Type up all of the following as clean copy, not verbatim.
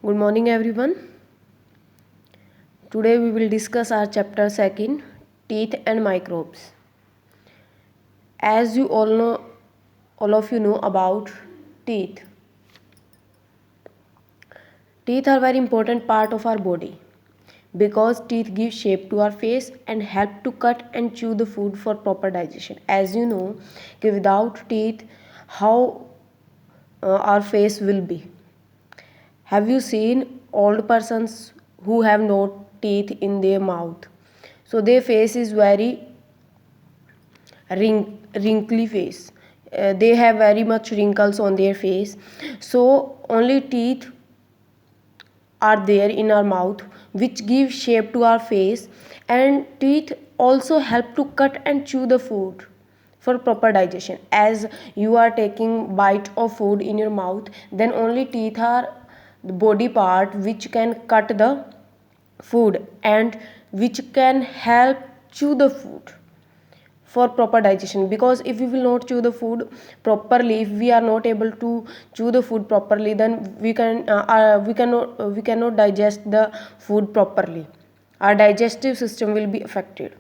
Good morning everyone. Today we will discuss our chapter second, teeth and microbes. As you all of you know about teeth. Teeth are very important part of our body because teeth give shape to our face and help to cut and chew the food for proper digestion. As you know, without teeth how our face will be. Have you seen old persons who have no teeth in their mouth? So their face is very wrinkly face. They have very much wrinkles on their face. So only teeth are there in our mouth which give shape to our face, and teeth also help to cut and chew the food for proper digestion. As you are taking bite of food in your mouth, then only teeth are the body part which can cut the food and which can help chew the food for proper digestion. Because if we will not chew the food properly, if we are not able to chew the food properly, then we cannot digest the food properly. Our digestive system will be affected.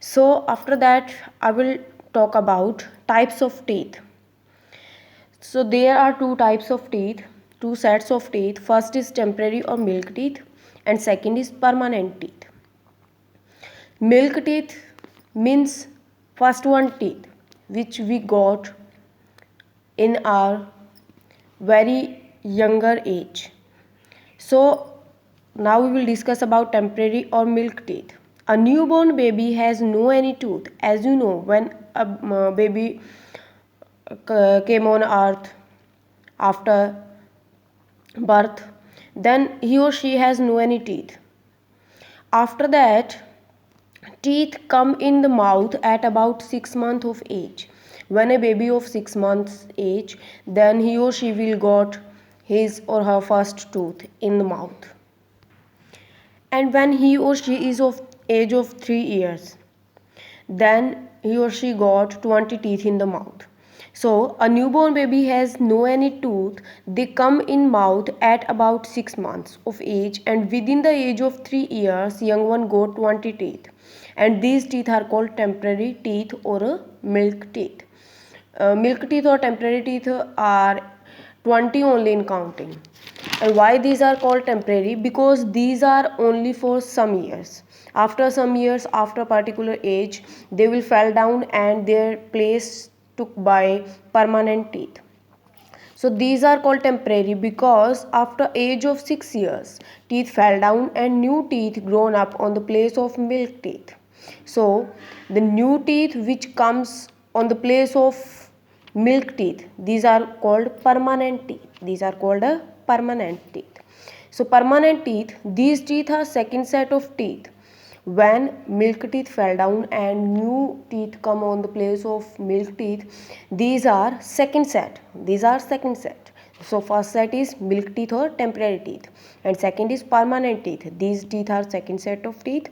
So after that I will talk about types of teeth. So there are two types of teeth, two sets of teeth. First is temporary or milk teeth, and second is permanent teeth. Milk teeth means first one teeth which we got in our very younger age. So now we will discuss about temporary or milk teeth. A newborn baby has no any tooth. As you know, when a baby came on earth after birth, then he or she has no any teeth. After that, teeth come in the mouth at about 6 months of age. When a baby of 6 months age, then he or she will got his or her first tooth in the mouth. And when he or she is of age of 3 years, then he or she got 20 teeth in the mouth. So a newborn baby has no any tooth. They come in mouth at about 6 months of age, and within the age of 3 years young one got 20 teeth, and these teeth are called temporary teeth or milk teeth. Milk teeth or temporary teeth are 20 only in counting. And why these are called temporary? Because these are only for some years. After some years, after a particular age, they will fall down and their place took by permanent teeth. So these are called temporary because after age of 6 years, teeth fell down and new teeth grown up on the place of milk teeth. So the new teeth which comes on the place of milk teeth, these are called permanent teeth. These are called a permanent teeth. So permanent teeth, these teeth are second set of teeth. When milk teeth fell down and new teeth come on the place of milk teeth, these are second set. These are second set. So first set is milk teeth or temporary teeth, and second is permanent teeth. These teeth are second set of teeth,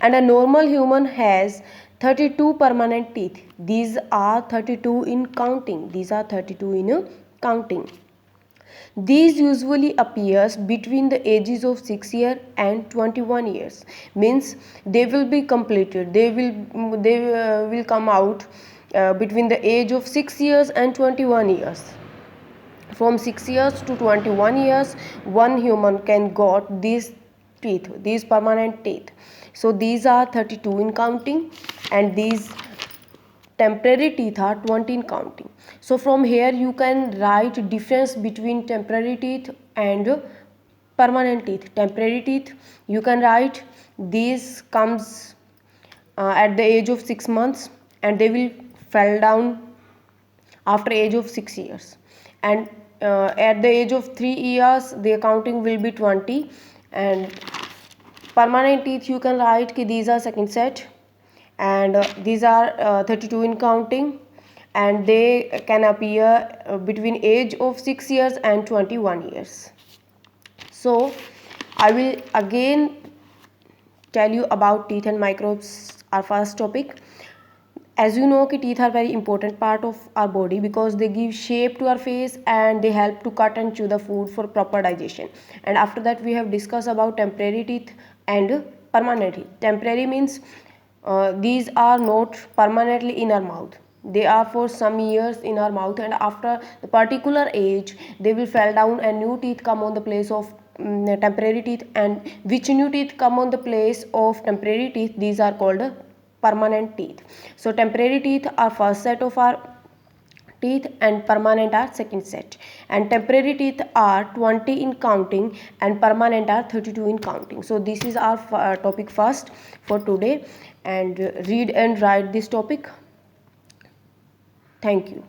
and a normal human has 32 permanent teeth. These are 32 in counting. These are 32 in counting. These usually appears between the ages of 6 years and 21 years. Means they will be completed. They will come out between the age of 6 years and 21 years. From 6 years to 21 years, one human can got these teeth, these permanent teeth. So these are 32 in counting, and these temporary teeth are 20 in counting. So from here you can write difference between temporary teeth and permanent teeth. Temporary teeth, you can write these comes at the age of 6 months, and they will fall down after age of 6 years, and at the age of 3 years the counting will be 20. And permanent teeth, you can write ki these are second set, and these are 32 in counting, and they can appear between age of 6 years and 21 years. So I will again tell you about teeth and microbes, our first topic. As you know कि teeth are very important part of our body because they give shape to our face and they help to cut and chew the food for proper digestion. And after that we have discussed about temporary teeth and permanent teeth. Temporary means these are not permanently in our mouth, they are for some years in our mouth, and after the particular age they will fall down and new teeth come on the place of temporary teeth. And which new teeth come on the place of temporary teeth, these are called permanent teeth. So temporary teeth are first set of our teeth and permanent are second set, and temporary teeth are 20 in counting and permanent are 32 in counting. So this is our topic first for today, and read and write this topic. Thank you.